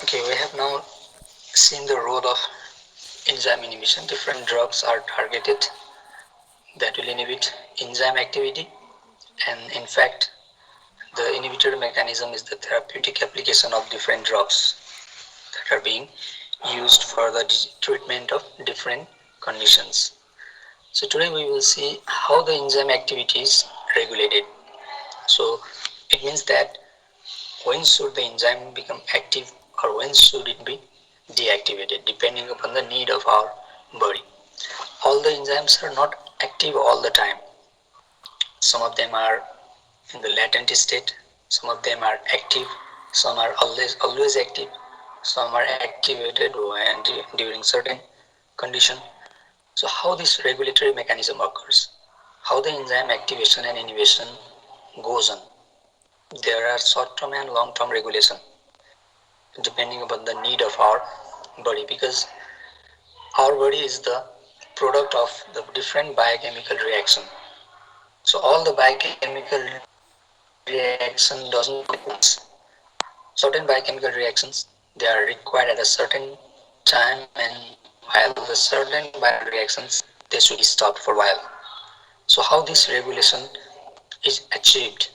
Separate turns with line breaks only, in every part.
Okay, we have now seen the role of enzyme inhibition. Different drugs are targeted that will inhibit enzyme activity, and in fact, the inhibitory mechanism is the therapeutic application of different drugs that are being used for the treatment of different conditions. So today we will see how the enzyme activity is regulated. So it means that when should the enzyme become active or when should it be deactivated depending upon the need of our body. All the enzymes are not active all the time. Some of them are in the latent state, some of them are active, some are always active, some are activated when during certain condition. So how this regulatory mechanism occurs, how the enzyme activation and inhibition goes on. There are short-term and long-term regulation depending upon the need of our body, because our body is the product of the different biochemical reaction. So all the biochemical reaction does not take once. Certain biochemical reactions, they are required at a certain time, and while the certain biochemical reactions, they should be stopped for a while. So how this regulation is achieved?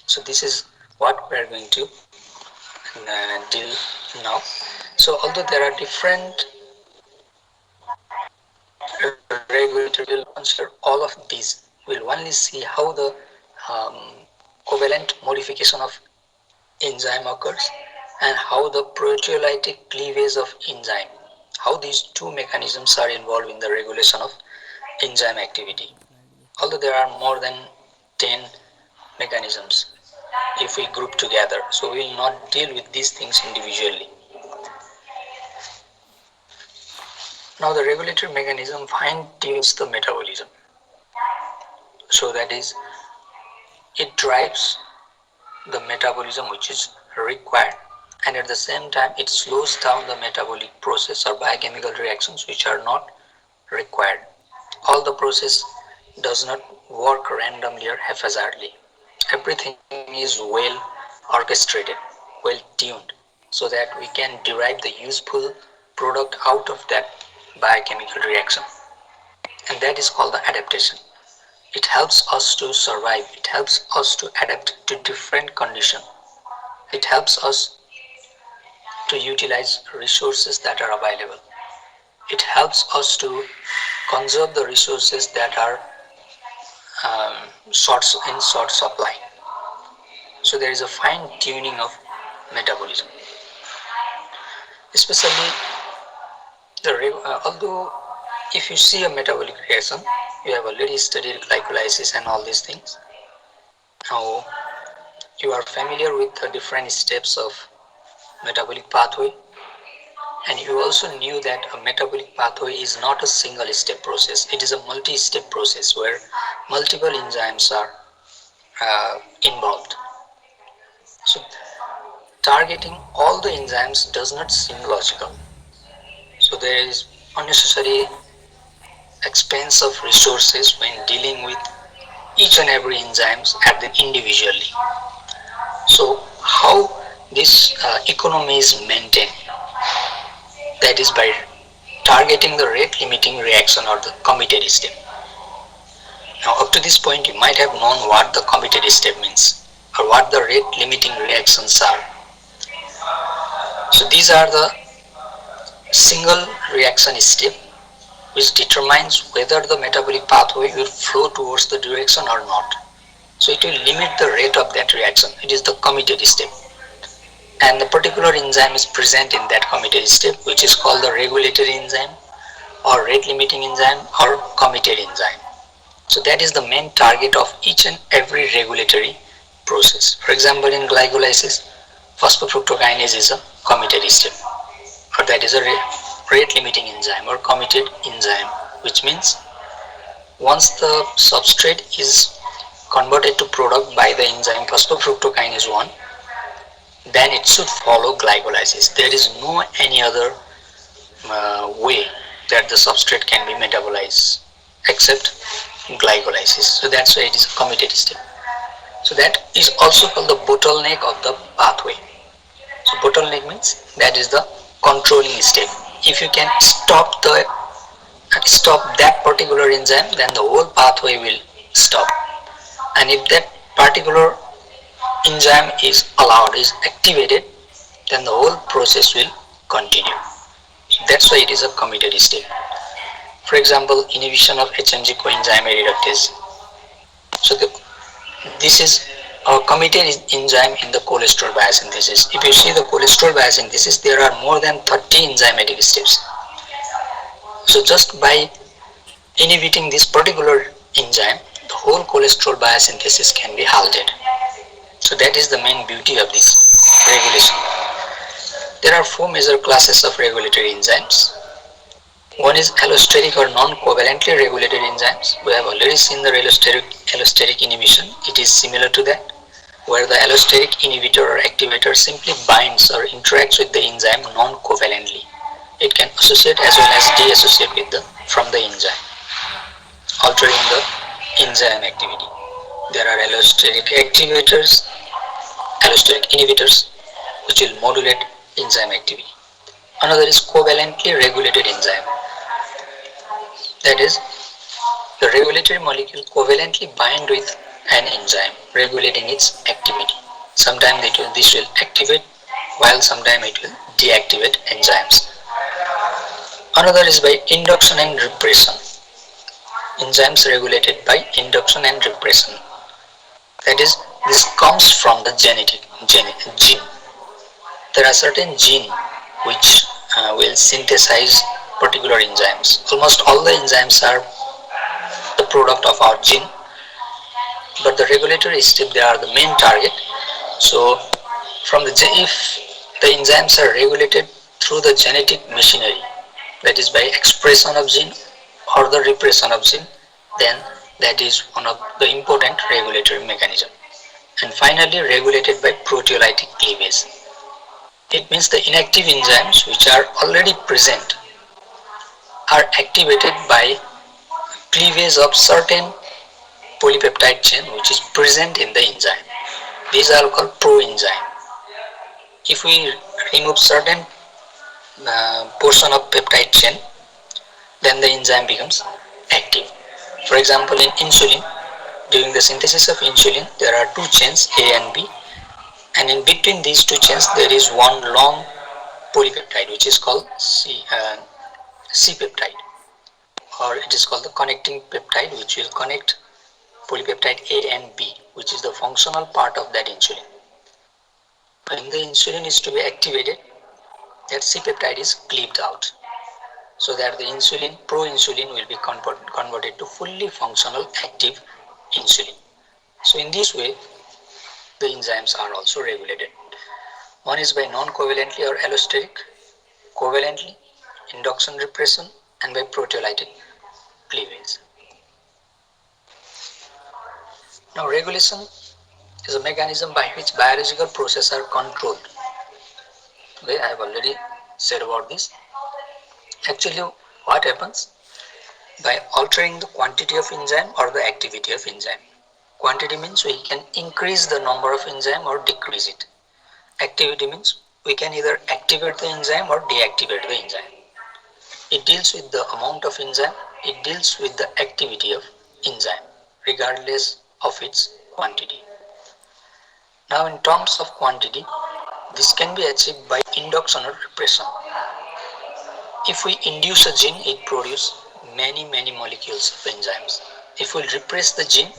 So this is what we are going to deal now. So although there are different regulatory, will consider all of these. We'll only see how the um, covalent modification of enzyme occurs and how the proteolytic cleavage of enzyme, how these two mechanisms are involved in the regulation of enzyme activity. Although there are more than 10 mechanisms if we group together, so we will not deal with these things individually. Now the regulatory mechanism fine tunes the metabolism. So that is, it drives the metabolism which is required, and at the same time it slows down the metabolic process or biochemical reactions which are not required. All the process does not work randomly or haphazardly. Everything is well orchestrated, well tuned, so that we can derive the useful product out of that biochemical reaction, and that is called the adaptation. It helps us to survive, it helps us to adapt to different conditions, it helps us to utilize resources that are available, it helps us to conserve the resources that are in short supply. So there is a fine tuning of metabolism, especially although if you see a metabolic reaction, you have already studied glycolysis and all these things. Now you are familiar with the different steps of metabolic pathway, and you also knew that a metabolic pathway is not a single step process, it is a multi-step process where multiple enzymes are involved. So targeting all the enzymes does not seem logical. So there is unnecessary expense of resources when dealing with each and every enzymes at the individually. So how this economy is maintained? That is by targeting the rate limiting reaction or the committed step. Now up to this point you might have known what the committed step means or what the rate limiting reactions are. So these are the single reaction step which determines whether the metabolic pathway will flow towards the direction or not. So it will limit the rate of that reaction. It is the committed step. And the particular enzyme is present in that committed step, which is called the regulatory enzyme or rate limiting enzyme or committed enzyme. So that is the main target of each and every regulatory process. For example, in glycolysis, phosphofructokinase is a committed step, or that is a rate limiting enzyme or committed enzyme, which means once the substrate is converted to product by the enzyme phosphofructokinase 1, then it should follow glycolysis. There is no any other way that the substrate can be metabolized except glycolysis. So that's why it is a committed step. So that is also called the bottleneck of the pathway. So So bottleneck means that is the controlling step. If you can stop that particular enzyme, then the whole pathway will stop. And if that particular enzyme is allowed, is activated, then the whole process will continue. That's why it is a committed step. For example, inhibition of HMG coenzyme reductase. So this is a committed enzyme in the cholesterol biosynthesis. If you see the cholesterol biosynthesis, there are more than 30 enzymatic steps. So just by inhibiting this particular enzyme, the whole cholesterol biosynthesis can be halted. So that is the main beauty of this regulation. There are four major classes of regulatory enzymes. One is allosteric or non-covalently regulated enzymes. We have already seen the allosteric inhibition. It is similar to that, where the allosteric inhibitor or activator simply binds or interacts with the enzyme non-covalently. It can associate as well as de-associate from the enzyme, altering the enzyme activity. There are allosteric inhibitors, which will modulate enzyme activity. Another is covalently regulated enzyme. That is, the regulatory molecule covalently bind with an enzyme, regulating its activity. Sometimes this will activate, while sometimes it will deactivate enzymes. Another is by induction and repression. Enzymes regulated by induction and repression. That is, this comes from the gene. There are certain genes which will synthesize particular enzymes. Almost all the enzymes are the product of our gene, but the regulatory step, they are the main target. So if the enzymes are regulated through the genetic machinery, that is by expression of gene or the repression of gene, then that is one of the important regulatory mechanism. And finally, regulated by proteolytic cleavage. It means the inactive enzymes which are already present are activated by cleavage of certain polypeptide chain which is present in the enzyme. These are called proenzyme. If we remove certain portion of peptide chain, then the enzyme becomes active. For example, in insulin, during the synthesis of insulin, there are two chains, A and B, and in between these two chains there is one long polypeptide which is called C peptide, or it is called the connecting peptide, which will connect polypeptide A and B, which is the functional part of that insulin. When the insulin is to be activated, that C peptide is cleaved out, so that the proinsulin will be converted to fully functional active insulin. So in this way, the enzymes are also regulated. One is by non-covalently or allosteric, covalently, induction repression, and by proteolytic cleavage. Now, regulation is a mechanism by which biological processes are controlled. Okay, I have already said about this. Actually, what happens? By altering the quantity of enzyme or the activity of enzyme. Quantity means we can increase the number of enzyme or decrease it. Activity means we can either activate the enzyme or deactivate the enzyme. It deals with the amount of enzyme, it deals with the activity of enzyme, regardless of its quantity. Now, in terms of quantity, this can be achieved by induction or repression. If we induce a gene, it produces many molecules of enzymes. If we repress the gene,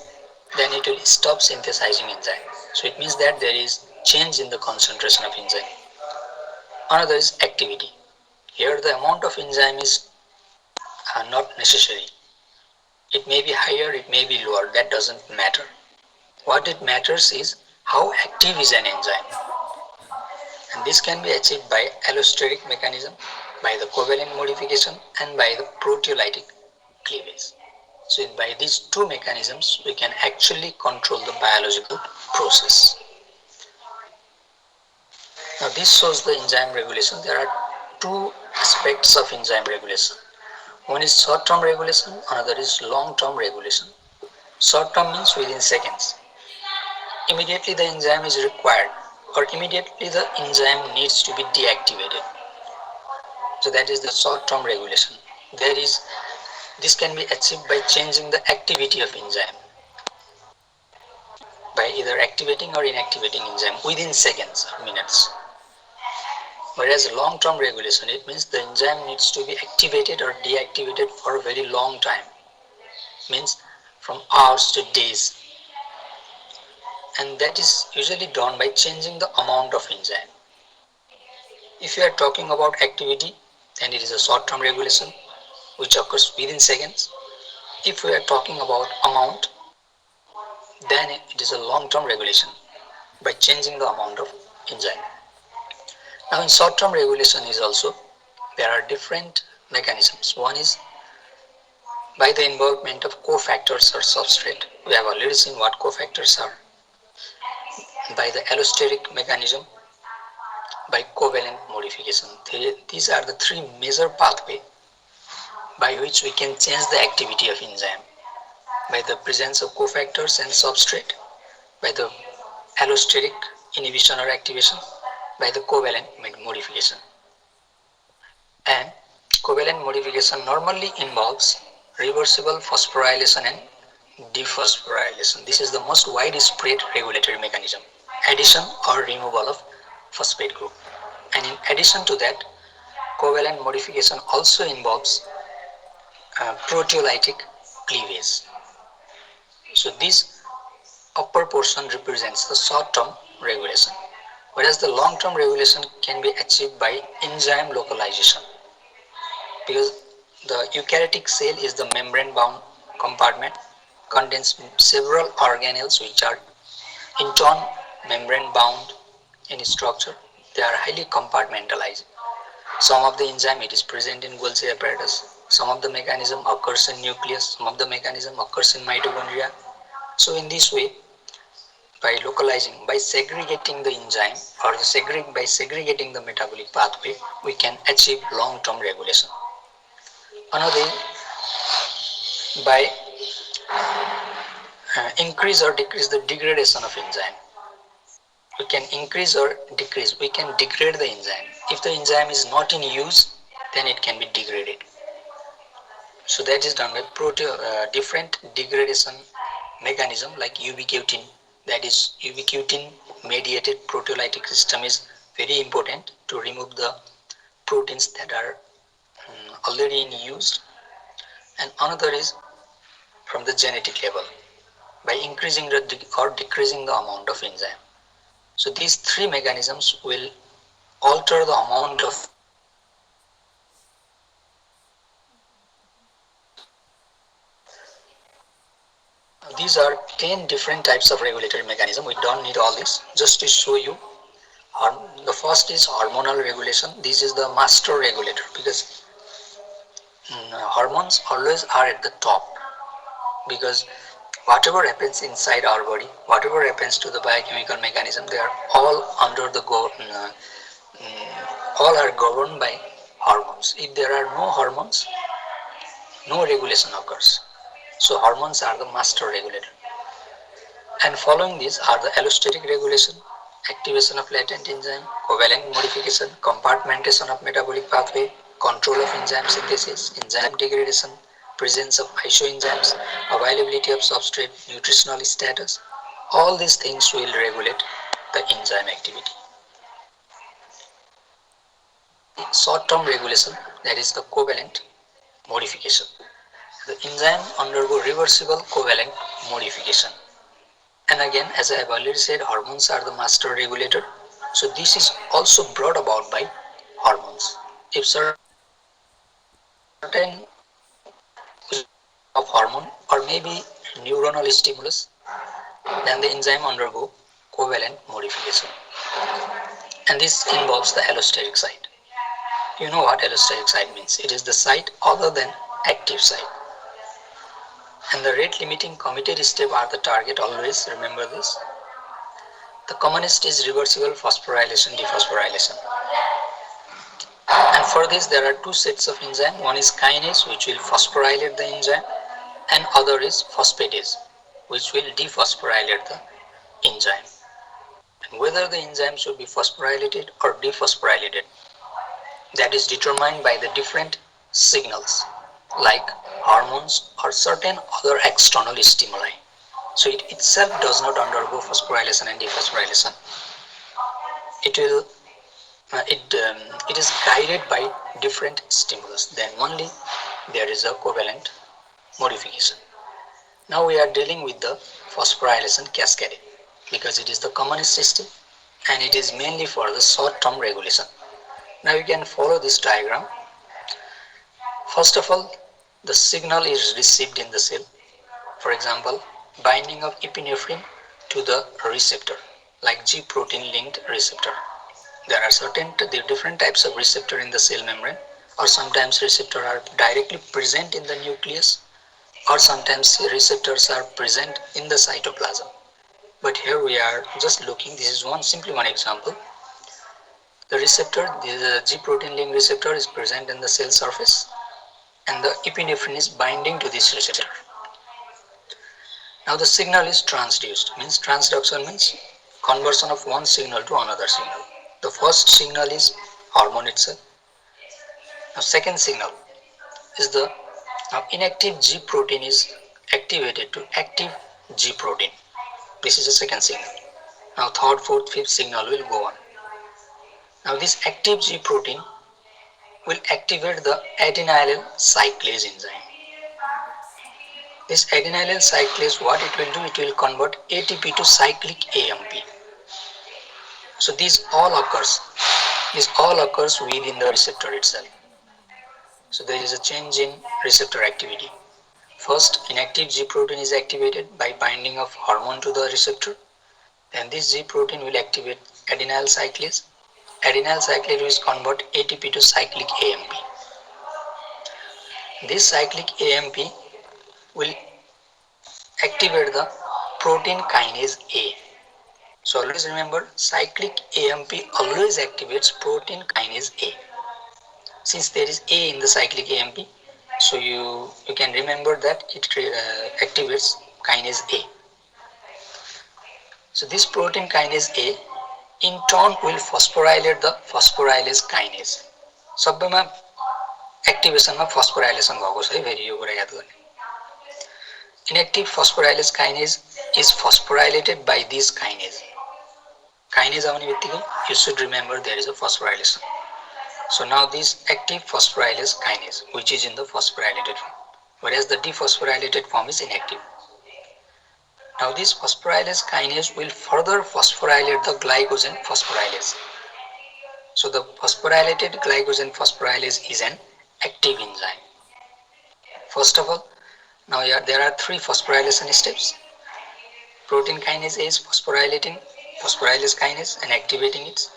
then it will stop synthesizing enzyme. So it means that there is change in the concentration of enzyme. Another is activity. Here the amount of enzyme is not necessary. It may be higher, it may be lower, that doesn't matter. What it matters is how active is an enzyme. And this can be achieved by allosteric mechanism, by the covalent modification, and by the proteolytic cleavage. So by these two mechanisms, we can actually control the biological process. Now this shows the enzyme regulation. There are two aspects of enzyme regulation. One is short-term regulation, another is long-term regulation. Short-term means within seconds. Immediately the enzyme is required or immediately the enzyme needs to be deactivated. So that is the short-term regulation. This can be achieved by changing the activity of enzyme by either activating or inactivating enzyme within seconds or minutes. Whereas long-term regulation, it means the enzyme needs to be activated or deactivated for a very long time, means from hours to days, and that is usually done by changing the amount of enzyme. If you are talking about activity, then it is a short-term regulation which occurs within seconds. If we are talking about amount, then it is a long-term regulation by changing the amount of enzyme. Now in short-term regulation is also, there are different mechanisms. One is by the involvement of cofactors or substrate. We have already seen what cofactors are. By the allosteric mechanism, by covalent modification. These are the three major pathways by which we can change the activity of enzyme. By the presence of cofactors and substrate, by the allosteric inhibition or activation, by the covalent modification. And covalent modification normally involves reversible phosphorylation and dephosphorylation. This is the most widespread regulatory mechanism, addition or removal of phosphate group. And in addition to that, covalent modification also involves proteolytic cleavage. So this upper portion represents the short-term regulation, whereas the long-term regulation can be achieved by enzyme localization, because the eukaryotic cell is the membrane-bound compartment, contains several organelles which are in turn membrane-bound in structure. They are highly compartmentalized. Some of the enzyme it is present in Golgi apparatus. Some of the mechanism occurs in nucleus. Some of the mechanism occurs in mitochondria. So in this way, by localizing, by segregating the enzyme or by segregating the metabolic pathway, we can achieve long-term regulation. Another by increase or decrease the degradation of enzyme. We can increase or decrease, we can degrade the enzyme. If the enzyme is not in use, then it can be degraded. So that is done by different degradation mechanism like ubiquitin. That is ubiquitin mediated proteolytic system is very important to remove the proteins that are already in use. And another is from the genetic level by increasing or decreasing the amount of enzyme. So these three mechanisms will alter the amount of these are 10 different types of regulatory mechanism. We don't need all this, just to show you. The first is hormonal regulation. This is the master regulator because hormones always are at the top, because whatever happens inside our body, whatever happens to the biochemical mechanism, they are all under the all are governed by hormones. If there are no hormones, no regulation occurs. So hormones are the master regulator. And following these are the allostatic regulation, activation of latent enzyme, covalent modification, compartmentation of metabolic pathway, control of enzyme synthesis, enzyme degradation, presence of isoenzymes, availability of substrate, nutritional status. All these things will regulate the enzyme activity. Short-term regulation, that is the covalent modification. The enzyme undergo reversible covalent modification. And again, as I have already said, hormones are the master regulator. So this is also brought about by hormones. If certain of hormone or maybe neuronal stimulus, then the enzyme undergo covalent modification. And this involves the allosteric site. You know what allosteric site means. It is the site other than active site. And the rate limiting committed step are the target, always remember this. The commonest is reversible phosphorylation, dephosphorylation. And for this there are two sets of enzyme. One is kinase, which will phosphorylate the enzyme, and other is phosphatase, which will dephosphorylate the enzyme. and whether the enzyme should be phosphorylated or dephosphorylated. That is determined by the different signals like hormones or certain other external stimuli. So it itself does not undergo phosphorylation and dephosphorylation. It will it is guided by different stimulus. Then only there is a covalent modification. Now we are dealing with the phosphorylation cascade because it is the commonest system and it is mainly for the short-term regulation. Now you can follow this diagram. First of all, the signal is received in the cell. For example, binding of epinephrine to the receptor, like G protein linked receptor. There are different types of receptor in the cell membrane, or sometimes receptors are directly present in the nucleus, or sometimes receptors are present in the cytoplasm. But here we are just looking, this is simply one example. The receptor, the G protein linked receptor is present in the cell surface and the epinephrine is binding to this receptor. Now the signal is transduced, means transduction means conversion of one signal to another signal. The first signal is hormone itself. Now second signal is the inactive G protein is activated to active G protein. This is the second signal. Now third, fourth, fifth signal will go on. Now this active G protein will activate the adenylyl cyclase enzyme. This adenylyl cyclase, what it will do, it will convert ATP to cyclic AMP. So this all occurs within the receptor itself. So there is a change in receptor activity. First, inactive G protein is activated by binding of hormone to the receptor. Then this G protein will activate adenylyl cyclase. Adenylyl cyclase will convert ATP to cyclic AMP. This cyclic AMP will activate the protein kinase A. So always remember, cyclic AMP always activates protein kinase A. Since there is A in the cyclic AMP, so you can remember that it activates kinase A. So this protein kinase A in turn will phosphorylate the phosphorylase kinase. सबैमा एक्टिभेसनमा phosphorylation भएको छ है, फेरि यो कुरा याद गर्ने. Inactive phosphorylase kinase is phosphorylated by this kinase. Kinase आउने बित्तिकै you should remember there is a phosphorylation. So now this active phosphorylase kinase, which is in the phosphorylated form, whereas the dephosphorylated form is inactive. Now this phosphorylase kinase will further phosphorylate the glycogen phosphorylase. So the phosphorylated glycogen phosphorylase is an active enzyme. First of all, now there are three phosphorylation steps. Protein kinase A is phosphorylating phosphorylase kinase and activating it.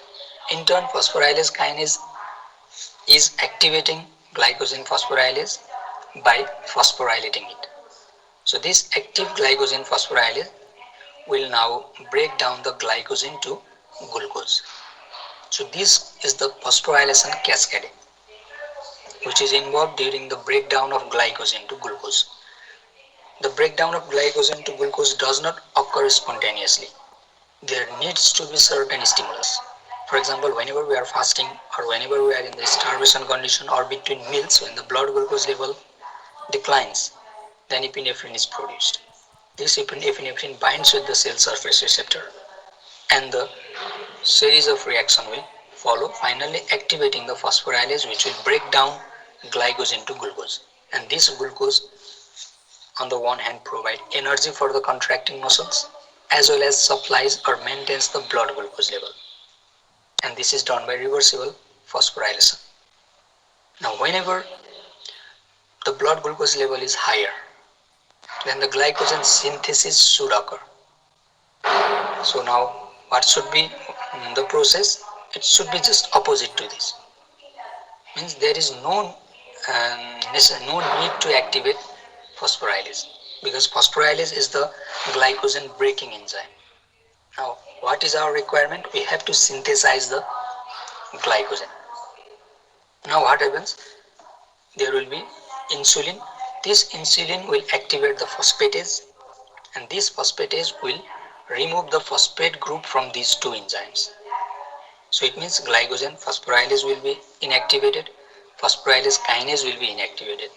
In turn, phosphorylase kinase is activating glycogen phosphorylase by phosphorylating it. So this active glycogen phosphorylase will now break down the glycogen to glucose. So this is the phosphorylation cascade, which is involved during the breakdown of glycogen to glucose. The breakdown of glycogen to glucose does not occur spontaneously. There needs to be certain stimulus. For example, whenever we are fasting or whenever we are in the starvation condition or between meals, when the blood glucose level declines, then epinephrine is produced. This epinephrine binds with the cell surface receptor and the series of reaction will follow, finally activating the phosphorylase, which will break down glycogen to glucose. And this glucose on the one hand provide energy for the contracting muscles as well as supplies or maintains the blood glucose level. And this is done by reversible phosphorylation. Now whenever the blood glucose level is higher, then the glycogen synthesis should occur. So now what should be the process? It should be just opposite to this. Means there is no need to activate phosphorylase, because phosphorylase is the glycogen breaking enzyme. Now what is our requirement? We have to synthesize the glycogen. Now what happens? There will be insulin. This insulin will activate the phosphatase, and this phosphatase will remove the phosphate group from these two enzymes. So it means glycogen phosphorylase will be inactivated, phosphorylase kinase will be inactivated.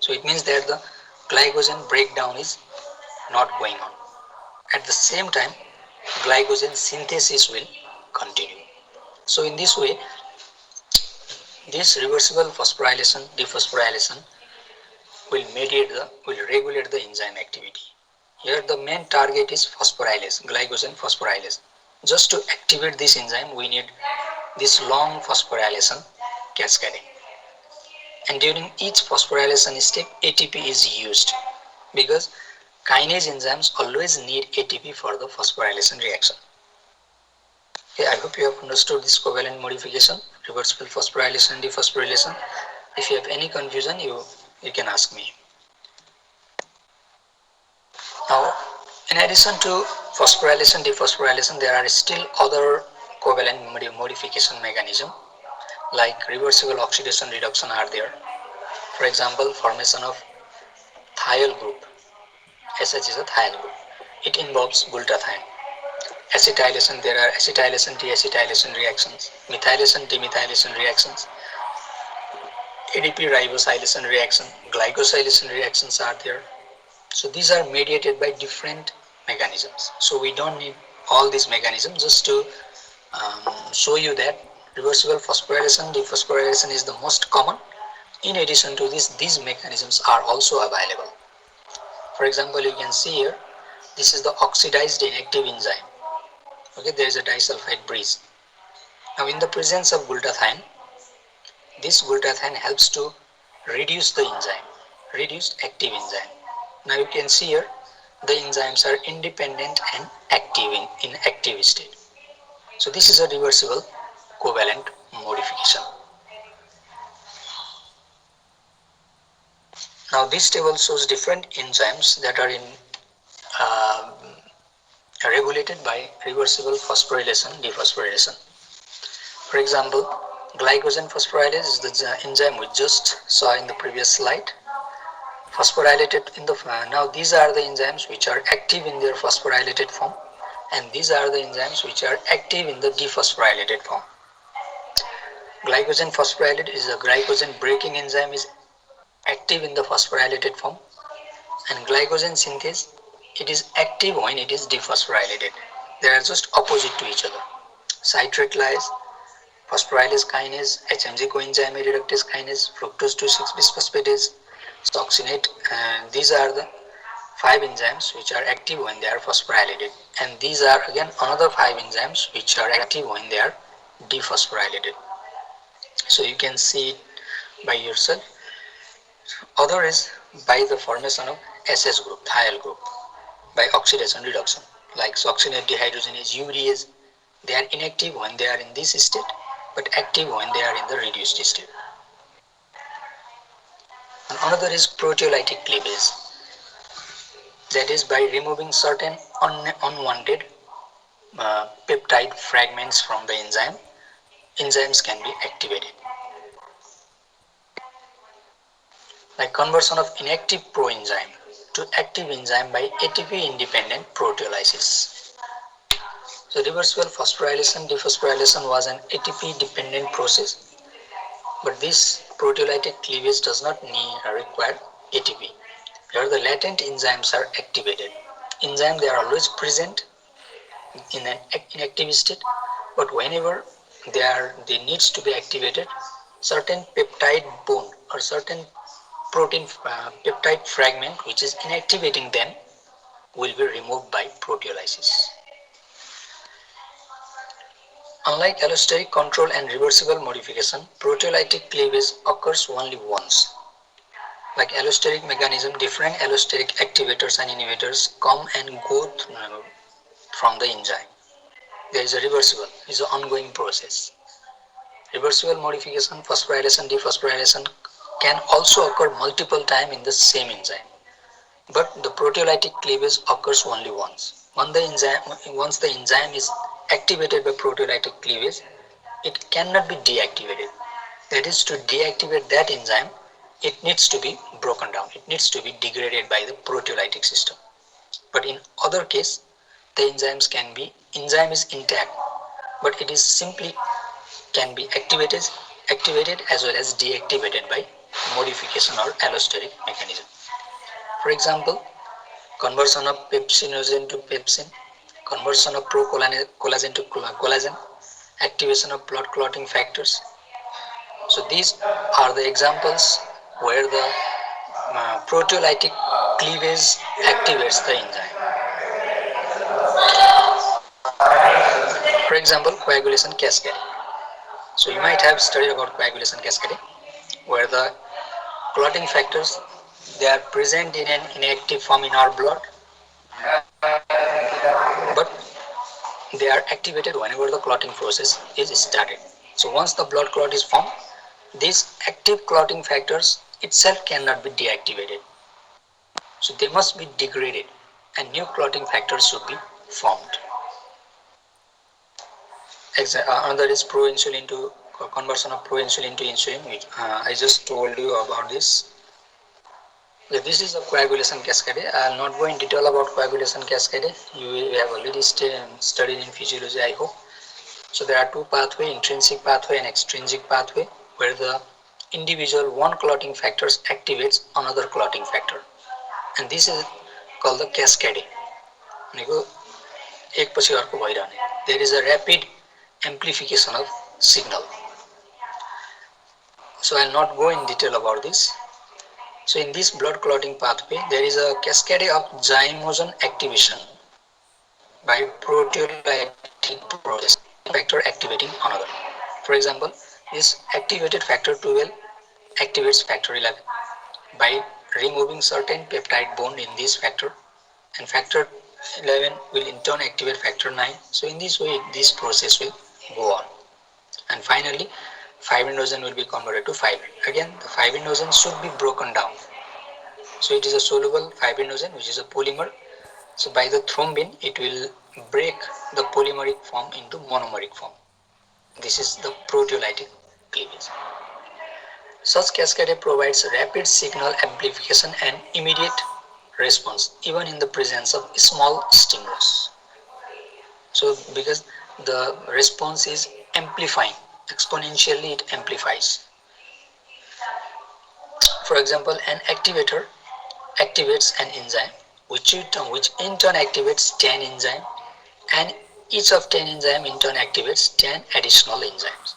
So it means that the glycogen breakdown is not going on. At the same time, glycogen synthesis will continue. So in this way, this reversible phosphorylation dephosphorylation will regulate the enzyme activity. Here the main target is phosphorylase, glycogen phosphorylase. Just to activate this enzyme, we need this long phosphorylation cascading. And during each phosphorylation step, ATP is used because kinase enzymes always need ATP for the phosphorylation reaction. Okay, I hope you have understood this covalent modification, reversible phosphorylation, dephosphorylation. If you have any confusion, you can ask me. Now, in addition to phosphorylation, dephosphorylation, there are still other covalent modification mechanism like reversible oxidation reduction are there. For example, formation of thiol group. SH is a thiol group. It involves glutathione. Acetylation, there are acetylation, deacetylation reactions, methylation, demethylation reactions, ADP ribosylation reaction, glycosylation reactions are there. So these are mediated by different mechanisms. So we don't need all these mechanisms, just to show you that reversible phosphorylation, dephosphorylation is the most common. In addition to this, these mechanisms are also available. For example, you can see here, this is the oxidized inactive enzyme. Okay, there is a disulfide bridge. Now in the presence of glutathione, this glutathione helps to reduce the enzyme, reduce active enzyme. Now you can see here, the enzymes are independent and active in active state. So this is a reversible covalent modification. Now this table shows different enzymes that are uh, regulated by reversible phosphorylation, dephosphorylation. For example, glycogen phosphorylase is the enzyme we just saw in the previous slide. Phosphorylated in the now these are the enzymes which are active in their phosphorylated form, and these are the enzymes which are active in the dephosphorylated form. Glycogen phosphorylate is a glycogen breaking enzyme, is active in the phosphorylated form, and glycogen synthase, it is active when it is dephosphorylated. They are just opposite to each other. Citrate-lyase, phosphorylase kinase, HMG coenzyme reductase kinase, fructose 2,6 bisphosphatase, succinate, and these are the 5 enzymes which are active when they are phosphorylated, and these are again another 5 enzymes which are active when they are dephosphorylated. So you can see it by yourself. Other is by the formation of SS group, thiol group, by oxidation reduction, like succinate dehydrogenase, urease. They are inactive when they are in this state, but active when they are in the reduced state. And another is proteolytic cleavage, that is by removing certain unwanted peptide fragments from the enzyme, enzymes can be activated. Like conversion of inactive proenzyme to active enzyme by ATP independent proteolysis. So reversible phosphorylation dephosphorylation was an ATP dependent process, but this proteolytic cleavage does not require ATP. Here the latent enzymes are activated. Enzymes, they are always present in an inactive state, but whenever they needs to be activated, certain peptide bond or certain protein peptide fragment which is inactivating them will be removed by proteolysis. Unlike allosteric control and reversible modification, proteolytic cleavage occurs only once. Like allosteric mechanism, different allosteric activators and inhibitors come and go from the enzyme. There is a reversible, is an ongoing process. Reversible modification, phosphorylation, dephosphorylation can also occur multiple times in the same enzyme. But the proteolytic cleavage occurs only once. Once the enzyme is activated by proteolytic cleavage, it cannot be deactivated. That is, to deactivate that enzyme, it needs to be broken down. It needs to be degraded by the proteolytic system. But in other case, the enzyme is intact, but it is simply can be activated as well as deactivated by modification or allosteric mechanism. For example, conversion of pepsinogen to pepsin, conversion of procollagen to collagen, activation of blood clotting factors. So these are the examples where the proteolytic cleavage activates the enzyme. For example, coagulation cascade. So you might have studied about coagulation cascade, where the clotting factors, they are present in an inactive form in our blood, but they are activated whenever the clotting process is started. So once the blood clot is formed, these active clotting factors itself cannot be deactivated. So they must be degraded and new clotting factors should be formed. Another is proinsulin to conversion of proinsulin to insulin, which I just told you about this. This is a coagulation cascade. I will not go in detail about coagulation cascade. You have already studied in physiology, I hope. So there are two pathways, intrinsic pathway and extrinsic pathway, where the individual one clotting factors activates another clotting factor. And this is called the cascade. There is a rapid amplification of signal. So I will not go in detail about this. So in this blood clotting pathway, there is a cascade of zymogen activation by proteolytic process, factor activating another. For example, this activated factor 12 activates factor 11 by removing certain peptide bond in this factor, and factor 11 will in turn activate factor 9. So in this way, this process will go on. And finally, fibrinogen will be converted to fibrin. Again, the fibrinogen should be broken down. So it is a soluble fibrinogen, which is a polymer. So by the thrombin, it will break the polymeric form into monomeric form. This is the proteolytic cleavage. Such cascade provides rapid signal amplification and immediate response, even in the presence of small stimulus. So because the response is amplifying, exponentially it amplifies. For example, an activator activates an enzyme, which in turn activates 10 enzymes, and each of 10 enzymes in turn activates 10 additional enzymes.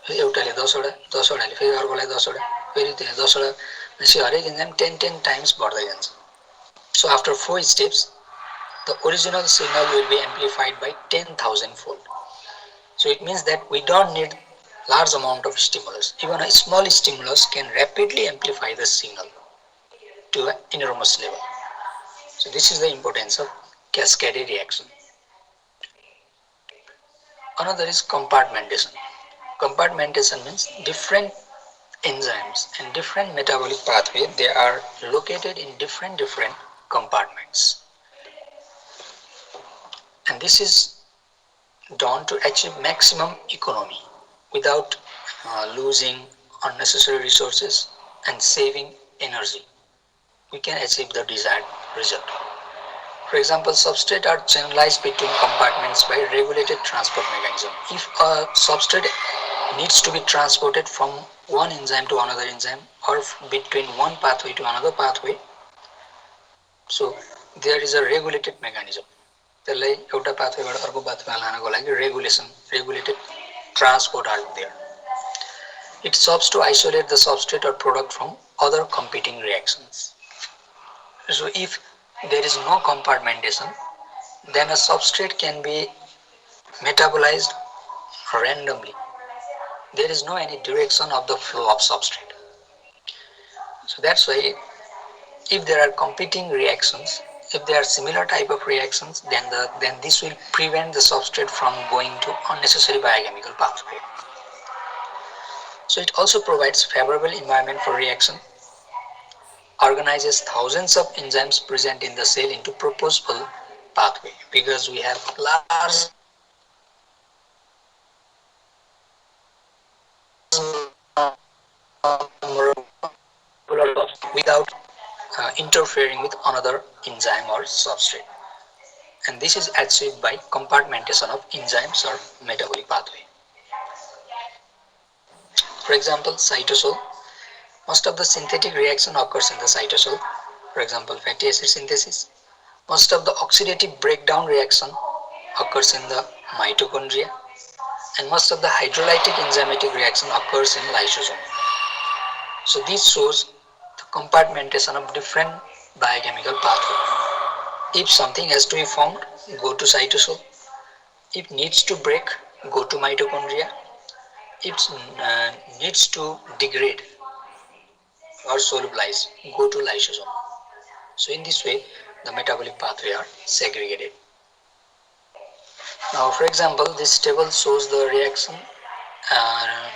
एउटाले 10वटाले फेरि अर्कोलाई 10वटा, फेरि त्यसले 10वटा, त्यसै हरेक enzyme 10 times बढ्दै जान्छ. So after 4 steps, the original signal will be amplified by 10,000 fold. So it means that we don't need large amount of stimulus. Even a small stimulus can rapidly amplify the signal to an enormous level. So this is the importance of cascade reaction. Another is compartmentation. Compartmentation means different enzymes and different metabolic pathway, they are located in different compartments. And this is done to achieve maximum economy without losing unnecessary resources and saving energy. We can achieve the desired result. For example, substrates are channelized between compartments by regulated transport mechanism. If a substrate needs to be transported from one enzyme to another enzyme or between one pathway to another pathway, so there is a regulated mechanism. त्यसलाई एउटा पाथवेबाट अर्को पाथवेमा लानको लागि regulated transport are there. It serves to isolate the substrate or product from other competing reactions. So if there is no compartmentation, then a substrate can be metabolized randomly. There is no any direction of the flow of substrate. So that's why if there are competing reactions, if there are similar type of reactions, then this will prevent the substrate from going to unnecessary biochemical pathway. So it also provides favorable environment for reaction, organizes thousands of enzymes present in the cell into proposable pathway, because we have large without interfering with another enzyme or substrate. and this is achieved by compartmentation of enzymes or metabolic pathway. For example, cytosol. Most of the synthetic reaction occurs in the cytosol. For example, fatty acid synthesis. Most of the oxidative breakdown reaction occurs in the mitochondria, and most of the hydrolytic enzymatic reaction occurs in lysosome. So this shows the compartmentation of different biochemical pathways. If something has to be formed, go to cytosol. If needs to break, go to mitochondria. If needs to degrade or solubilize, go to lysosome. So in this way, the metabolic pathway are segregated. Now, for example, this table shows the reaction uh,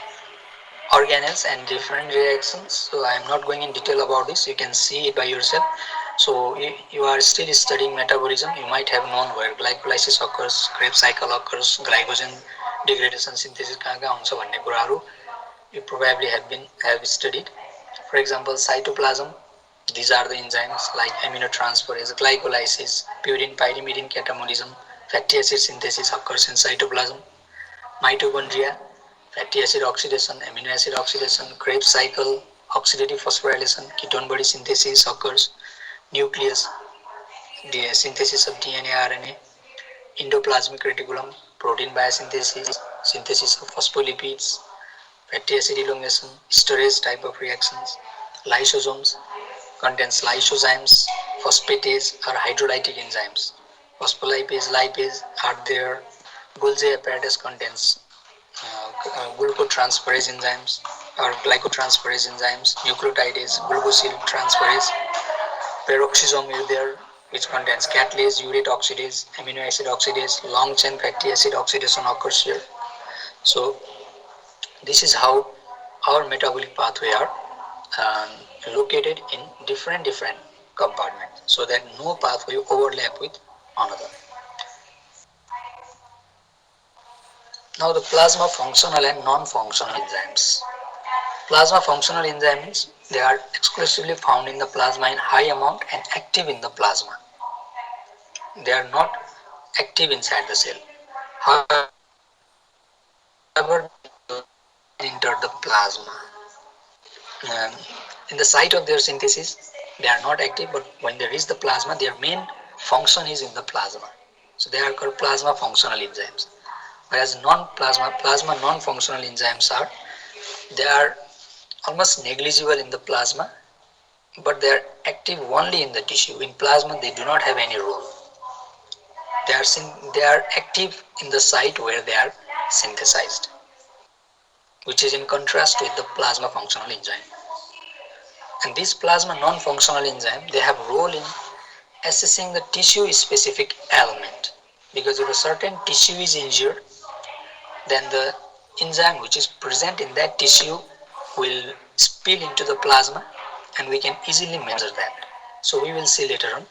organelles and different reactions. So I am not going in detail about this. You can see it by yourself. So if you are still studying metabolism, you might have known where glycolysis occurs, Krebs cycle occurs, glycogen degradation synthesis कहाँ कहाँ हुन्छ भन्ने कुराहरू you probably have studied. For example, cytoplasm. These are the enzymes like aminotransferase, glycolysis, purine pyrimidine catabolism, fatty acid synthesis occurs in cytoplasm. Mitochondria, fatty acid oxidation, amino acid oxidation, Krebs cycle, oxidative phosphorylation, ketone body synthesis occurs. Nucleus, the synthesis of DNA, RNA, endoplasmic reticulum, protein biosynthesis, synthesis of phospholipids, fatty acid elongation, storage type of reactions. Lysosomes contains lysozymes, phosphatase or hydrolytic enzymes. Phospholipase, lipase are there. Golgi apparatus contains glucotransferase enzymes or glycotransferase enzymes, nucleotidase, glucosyl transferase. Peroxisome is there, which contains catalase, urate oxidase, amino acid oxidase, long chain fatty acid oxidation occurs here. So this is how our metabolic pathway are um, located in different compartments, so that no pathway overlap with another. Now the plasma functional and non-functional enzymes. Plasma functional enzymes, they are exclusively found in the plasma in high amount and active in the plasma. They are not active inside the cell. However, they enter the plasma. Um, in the site of their synthesis, they are not active, but when they reach the plasma, their main function is in the plasma. So they are called plasma functional enzymes. Whereas plasma non-functional enzymes they are almost negligible in the plasma, but they are active only in the tissue. In plasma, they do not have any role. They are active in the site where they are synthesized, which is in contrast with the plasma functional enzyme. And these plasma non-functional enzyme, they have role in assessing the tissue specific ailment, because if a certain tissue is injured, then the enzyme which is present in that tissue will spill into the plasma, and we can easily measure that. So we will see later on.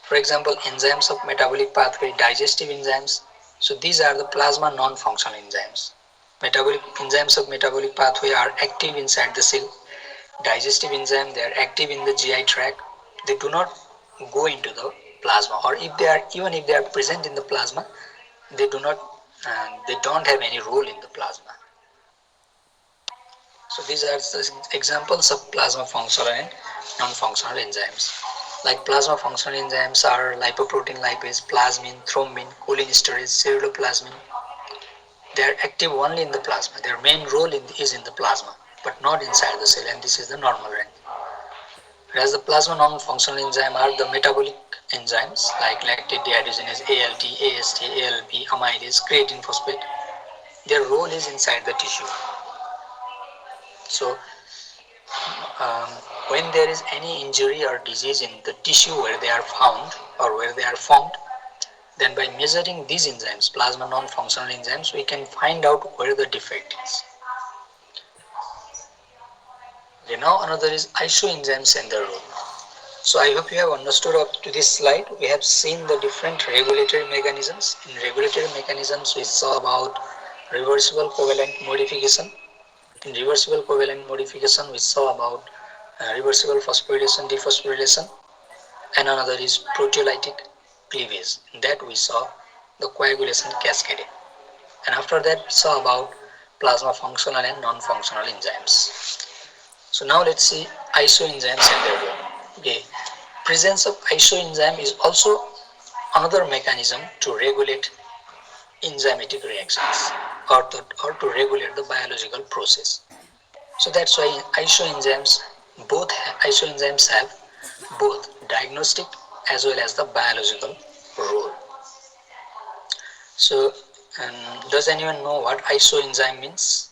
For example, enzymes of metabolic pathway, digestive enzymes. So these are the plasma non-functional enzymes. Metabolic enzymes of metabolic pathway are active inside the cell. Digestive enzyme, they are active in the GI tract. They do not go into the plasma, or even if they are present in the plasma, they don't have any role in the plasma. So these are the examples of plasma functional and non-functional enzymes. Like plasma functional enzymes are lipoprotein lipase, plasmin, thrombin, cholinesterase, ceruloplasmin. They are active only in the plasma. Their main role is in the plasma, but not inside the cell, and this is the normal range. Whereas the plasma non-functional enzyme are the metabolic enzymes like lactate dehydrogenase, ALT, AST, ALP, amylase, creatine phosphate. Their role is inside the tissue. So um, when there is any injury or disease in the tissue where they are found or where they are formed, then by measuring these enzymes, plasma non-functional enzymes, we can find out where the defect is. Okay, now another is isoenzymes and their role. So I hope you have understood up to this slide. We have seen the different regulatory mechanisms. In regulatory mechanisms, we saw about reversible covalent modification. In reversible covalent modification, we saw about reversible phosphorylation, dephosphorylation, and another is proteolytic. cleavage. In that we saw the coagulation cascade. And after that we saw about plasma functional and non-functional enzymes. So now let's see isoenzymes and their role. Okay. Presence of isoenzyme is also another mechanism to regulate enzymatic reactions or to regulate the biological process. So that's why isoenzymes have both diagnostic as well as the biological role. So, does anyone know what isoenzyme means?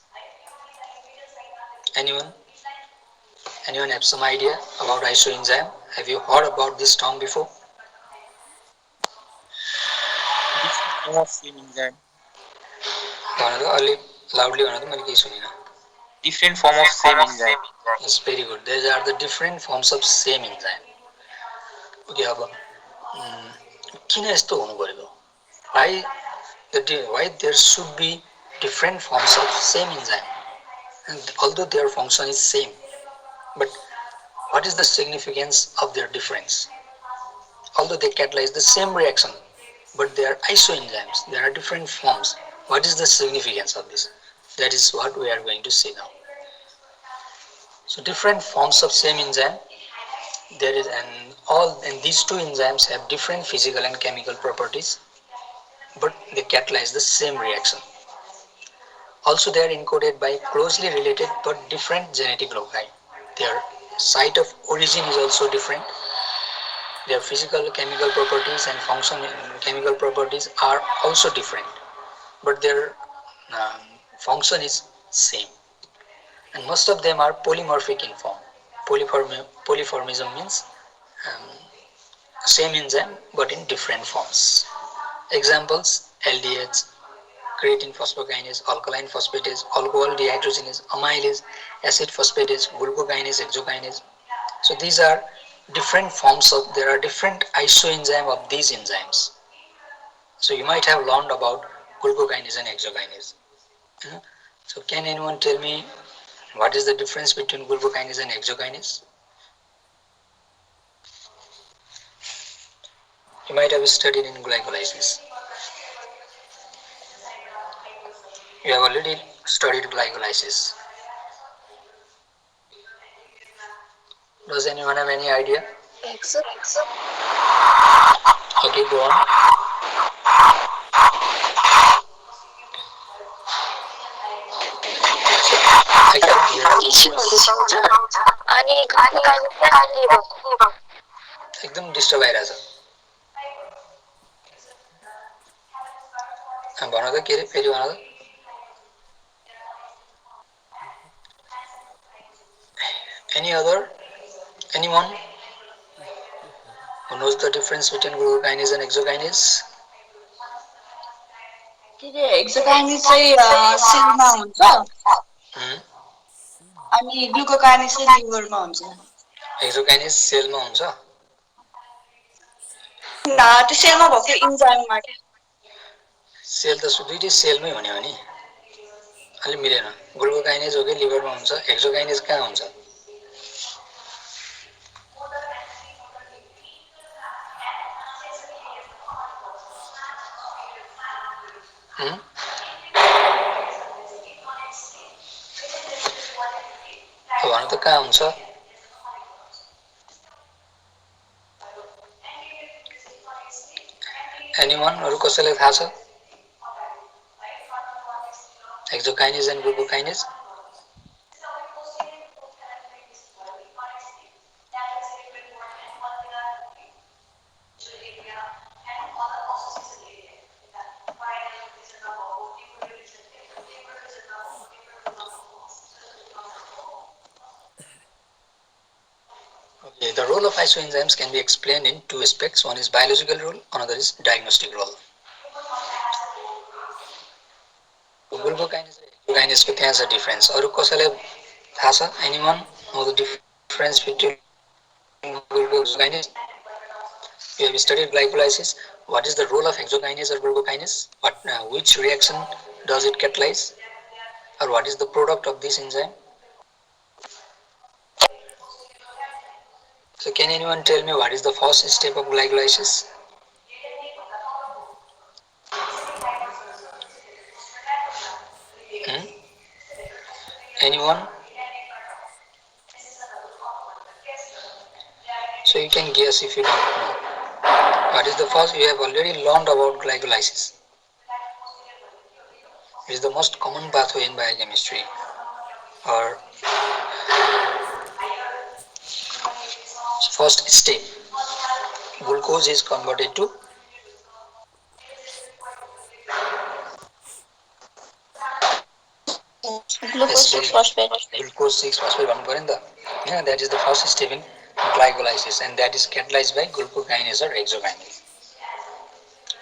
Anyone? Anyone have some idea about isoenzyme? Have you heard about this term before?
Different form of same enzyme.
अलि loudly भन्नु त मैले केही सुनिनँ.
Different form of same enzyme.
Yes, very good. These are the different forms of same enzyme. Okay, अब किन यस्तो हुनु पर्यो? Why why there should be different forms of same enzyme? And although their function is same, but what is the significance of their difference? Although they catalyze the same reaction, but they are isoenzymes. There are different forms. What is the significance of this? That is what we are going to see now. So different forms of same enzyme. There is and these two enzymes have different physical and chemical properties, but they catalyze the same reaction. Also, they are encoded by closely related but different genetic loci. Their site of origin is also different. Their physical, chemical properties and functional chemical properties are also different, but their um, function is same. And most of them are polymorphic in form. Polyformism means um, same enzyme but in different forms. Examples: LDH, creatine phosphokinase, alkaline phosphatase, alcohol dehydrogenase, amylase, acid phosphatase, glucokinase, hexokinase. So these are different forms of, there are different isoenzyme of these enzymes. So you might have learned about glucokinase and hexokinase. Uh, So can anyone tell me what is the difference between glucokinase and hexokinase? You might have studied in glycolysis. You have already studied glycolysis. Does anyone have any idea? Okay, go on. I can एकदम disturb आइरहेछ. भन त के रे फेरि भन त. Any other? Anyone who knows the difference between glucokinase and hexokinase?
Hexokinase चाहिँ सेलमा हुन्छ
Hmm?
अनि ग्लुकोकाइनेस चाहिँ लिभरमा हुन्छ.
Hexokinase सेलमा हुन्छ.
त्यो सेलमा भएको इन्जाइममा के
सेल त दुइटै सेलमै हुने हो नि. अलि मिलेन. ग्लुकोकाइनेज हो कि लिभरमा हुन्छ, हेक्सोकाइनेज कहाँ हुन्छ? Hmm? भन त कहाँ हुन्छ? एनिमन अरु कसैलाई थाहा छ? Hexokinase and glucokinase. Okay, the role of isoenzymes can be explained in two aspects. One is biological role, another is diagnostic role. ग्लुकोकाइनेज र हेक्सोकाइनेजको त्यहाँ छ डिफरेन्स. अरु कसैलाई थाहा छ? Any man know the difference between glucokinase? You have studied glycolysis. What is the role of hexokinase or glucokinase? Which reaction does it catalyze? Or what is the product of this enzyme? So can anyone tell me what is the first step of glycolysis? Anyone? So you can guess if you don't know. What is the first? You have already learned about glycolysis. It is the most common pathway in biochemistry. Or first step, glucose is converted to
Glucose 6 phosphate.
glucose 6 phosphate one parinda. Yeah, that is the first step in glycolysis, and that is catalyzed by glucokinase or hexokinase.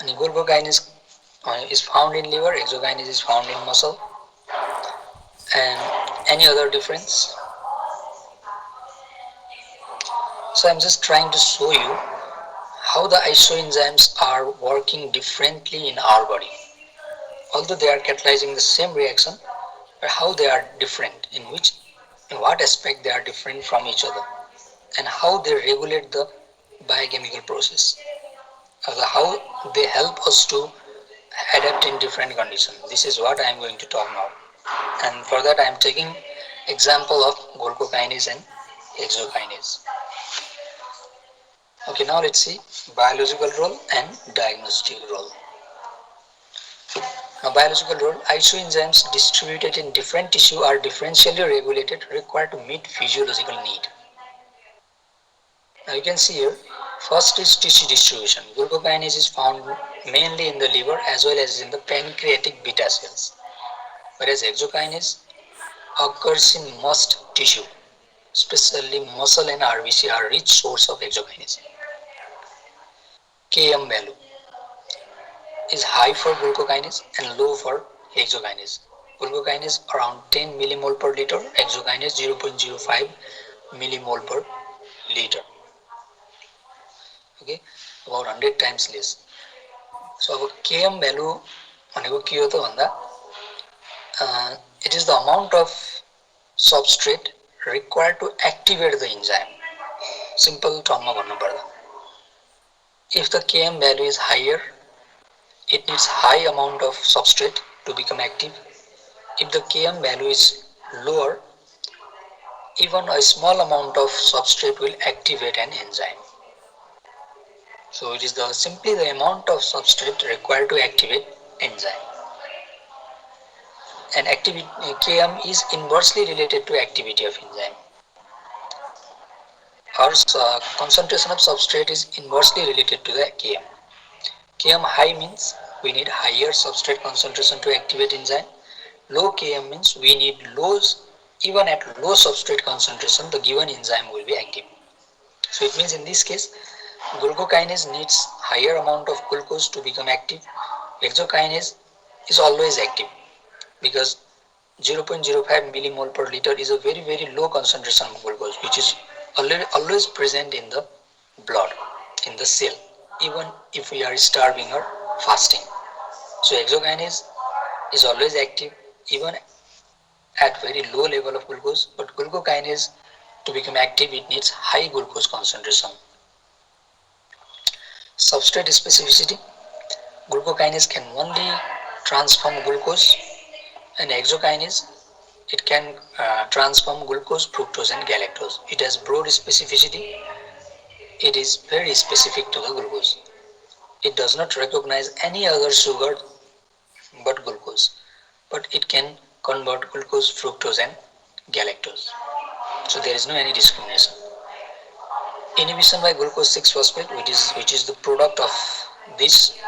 And glucokinase is found in liver, hexokinase is found in muscle. And any other difference? So I'm just trying to show you how the isoenzymes are working differently in our body. Although they are catalyzing the same reaction, but how they are different, in what aspect they are different from each other, and how they regulate the biochemical process, how they help us to adapt in different conditions. This is what I am going to talk now. And for that I am taking example of glucokinase and hexokinase. Okay, now let's see biological role and diagnostic role. Now, biological role, isoenzymes distributed in different tissue are differentially regulated required to meet physiological need. Now you can see here, first is tissue distribution. Glucokinase is found mainly in the liver as well as in the pancreatic beta cells, whereas hexokinase occurs in most tissue, especially muscle and RBC are rich source of hexokinase. Km value is high for glucokinase and low for hexokinase. Glucokinase around 10 millimole per liter, hexokinase 0.05 millimole per liter. Okay, about 100 times less. So अब Km value भनेको के हो त भन्दा it is the amount of substrate required to activate the enzyme. Simple term मा भन्नु पर्दा, if the Km value is higher, it needs high amount of substrate to become active. If the Km value is lower, even a small amount of substrate will activate an enzyme. So it is simply the amount of substrate required to activate enzyme. And activity Km is inversely related to activity of enzyme. Our concentration of substrate is inversely related to the Km. Km high means we need higher substrate concentration to activate enzyme. Low Km means we need even at low substrate concentration, the given enzyme will be active. So it means in this case, glucokinase needs higher amount of glucose to become active. Hexokinase is always active because 0.05 millimole per liter is a very low concentration of glucose, which is always present in the blood, in the cell, even if we are starving or fasting. So hexokinase is always active even at very low level of glucose, but glucokinase to become active it needs high glucose concentration. Substrate specificity, glucokinase can only transform glucose, and hexokinase it can transform glucose, fructose and galactose. It has broad specificity, it is very specific to the glucose. It does not recognize any other sugar but glucose, but it can convert glucose, fructose and galactose. So there is no any discrimination. Inhibition by glucose 6-phosphate, which is the product of this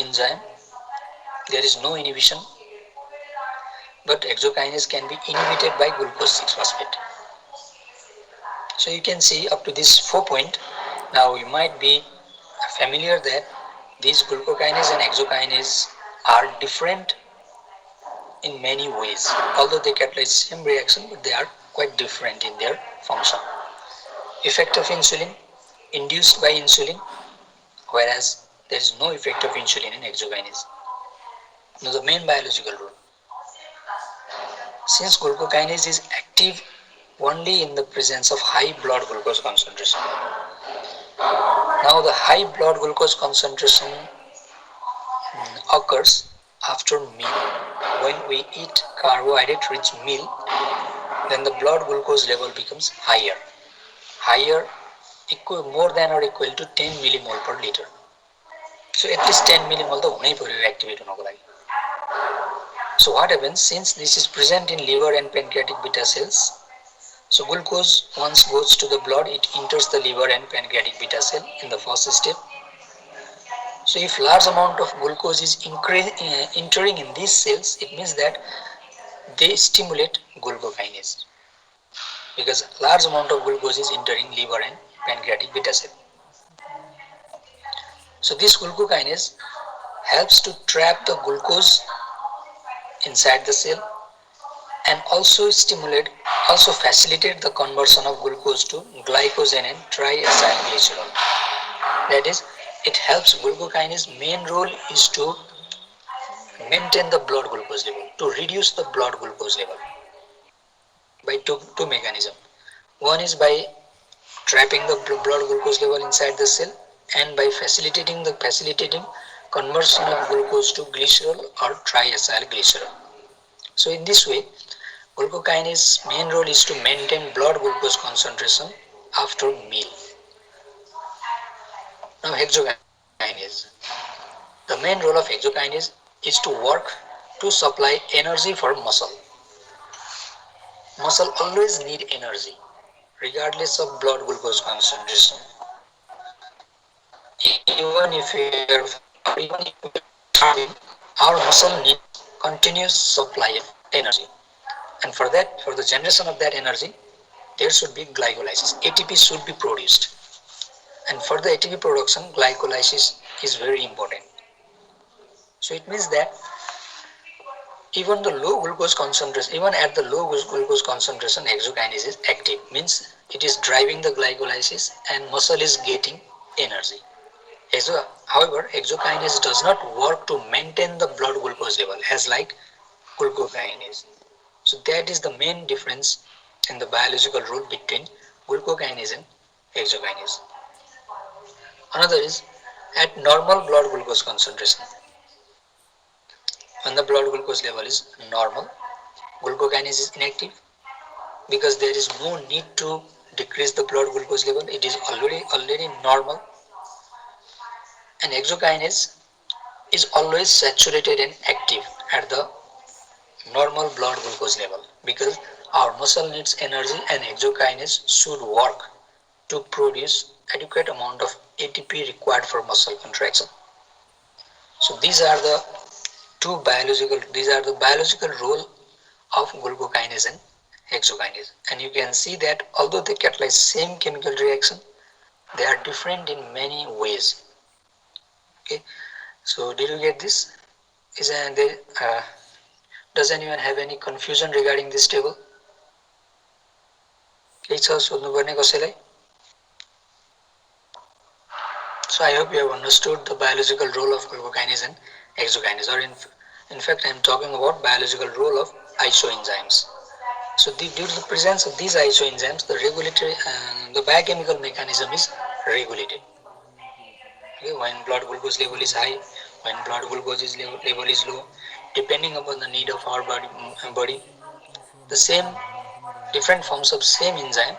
enzyme, there is no inhibition, but hexokinase can be inhibited by glucose 6-phosphate. So you can see up to this 4 point. Now you might be familiar that these glucokinase and hexokinase are different in many ways. Although they catalyze same reaction, but they are quite different in their function. Effect of insulin, induced by insulin, whereas there is no effect of insulin in hexokinase. Now the main biological role. Since glucokinase is active only in the presence of high blood glucose concentration. Now the high blood glucose concentration occurs after meal. When we eat carbohydrate rich meal, then the blood glucose level becomes higher. Higher, more than or equal to 10 millimole per liter. So at least 10 millimole the हुनै पर्यो activate हुनको लागि. So what happens, since this is present in liver and pancreatic beta cells, so glucose once goes to the blood, it enters the liver and pancreatic beta cell in the first step. So if large amount of glucose is entering in these cells, it means that they stimulate glucokinase, because large amount of glucose is entering liver and pancreatic beta cell. So this glucokinase helps to trap the glucose inside the cell and also facilitate the conversion of glucose to glycogen and triacylglycerol. That is, it helps. Glucokinase main role is to maintain the blood glucose level, to reduce the blood glucose level by two mechanisms. One is by trapping the blood glucose level inside the cell, and by facilitating conversion of glucose to glycerol or triacylglycerol. So in this way, glucokinase main role is to maintain blood glucose concentration after meal. Now hexokinase. The main role of hexokinase is to work to supply energy for muscle. Muscle always need energy regardless of blood glucose concentration. Even if we are or even if we are starving, our muscle needs continuous supply of energy. And for that, for the generation of that energy, there should be glycolysis. ATP should be produced. And for the ATP production, glycolysis is very important. So it means that even the low glucose concentration, even at the low glucose concentration, hexokinase is active. Means it is driving the glycolysis and muscle is getting energy. However, hexokinase does not work to maintain the blood glucose level as like glucokinase. So that is the main difference in the biological role between glucokinase and hexokinase. Another is at normal blood glucose concentration. When the blood glucose level is normal, glucokinase is inactive because there is no need to decrease the blood glucose level. It is already normal, and hexokinase is always saturated and active at the normal blood glucose level because our muscle needs energy and hexokinase should work to produce adequate amount of ATP required for muscle contraction. So these are the biological role of glucokinase and hexokinase. And you can see that although they catalyze same chemical reaction, they are different in many ways. Okay, so did you get this? Does anyone have any confusion regarding this table? केही छ सोध्नुपर्ने कसैलाई? So I hope you have understood the biological role of glucokinase and hexokinase, or in fact I am talking about biological role of isoenzymes. So due to the presence of these isoenzymes, the biochemical mechanism is regulated. Okay, when blood glucose level is high, when blood glucose level is low, depending upon the need of our body, the same different forms of same enzyme,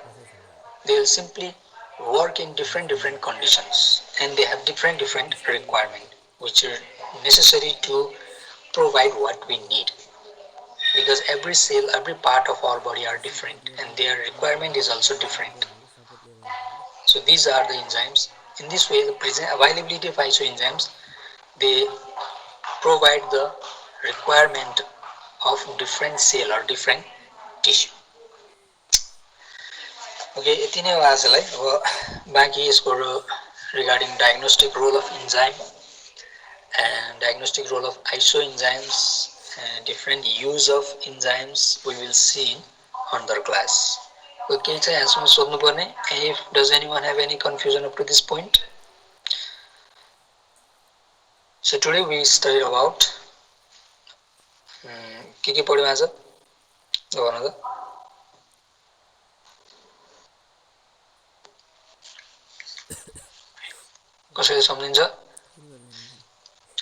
they will simply work in different conditions, and they have different requirement which are necessary to provide what we need, because every cell, every part of our body are different and their requirement is also different. So these are the enzymes. In this way, the availability of isoenzymes, they provide the requirement of different cell or different tissue. Okay, यति नै हो आजलाई. अब बाँकी यसको regarding diagnostic role of enzyme and diagnostic role of isoenzymes and different use of enzymes we will see in another class. Okay, so यहाँसम्म सोध्नुपर्ने? Does anyone have any confusion up to this point? So today we studied about के पढ्यौं आज? भन्नु त. कसैले सम्झिन्छ?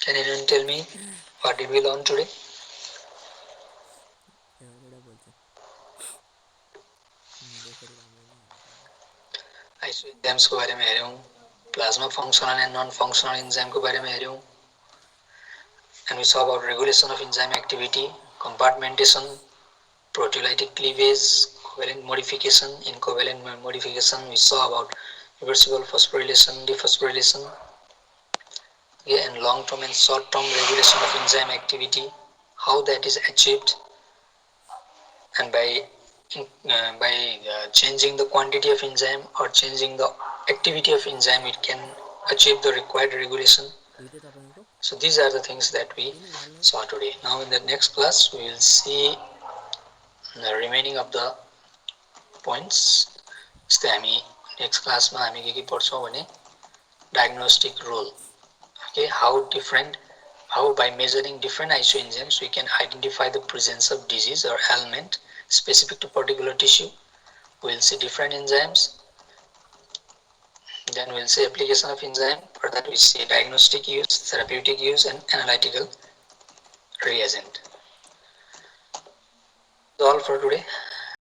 Can anyone tell me what did we learn today? आइसोएन्जाइम्स को बारे में हेऱ्यौँ, plasma functional and non functional enzyme को बारे में हेऱ्यौँ, and we saw about regulation of enzyme activity, compartmentation, proteolytic cleavage, covalent modification. In covalent modification, we saw about reversible phosphorylation, dephosphorylation, okay, and long-term and short-term regulation of enzyme activity, how that is achieved, and by changing the quantity of enzyme or changing the activity of enzyme, it can achieve the required regulation. So these are the things that we saw today. Now in the next class, we will see the remaining of the points. जस्तै हामी next क्लासमा हामी के पढ्छौँ भने diagnostic role. Okay, how by measuring different isoenzymes we can identify the presence of disease or ailment specific to particular tissue. We will see different enzymes, then we will see application of enzyme. For that we see diagnostic use, therapeutic use, and analytical reagent. That's all for today.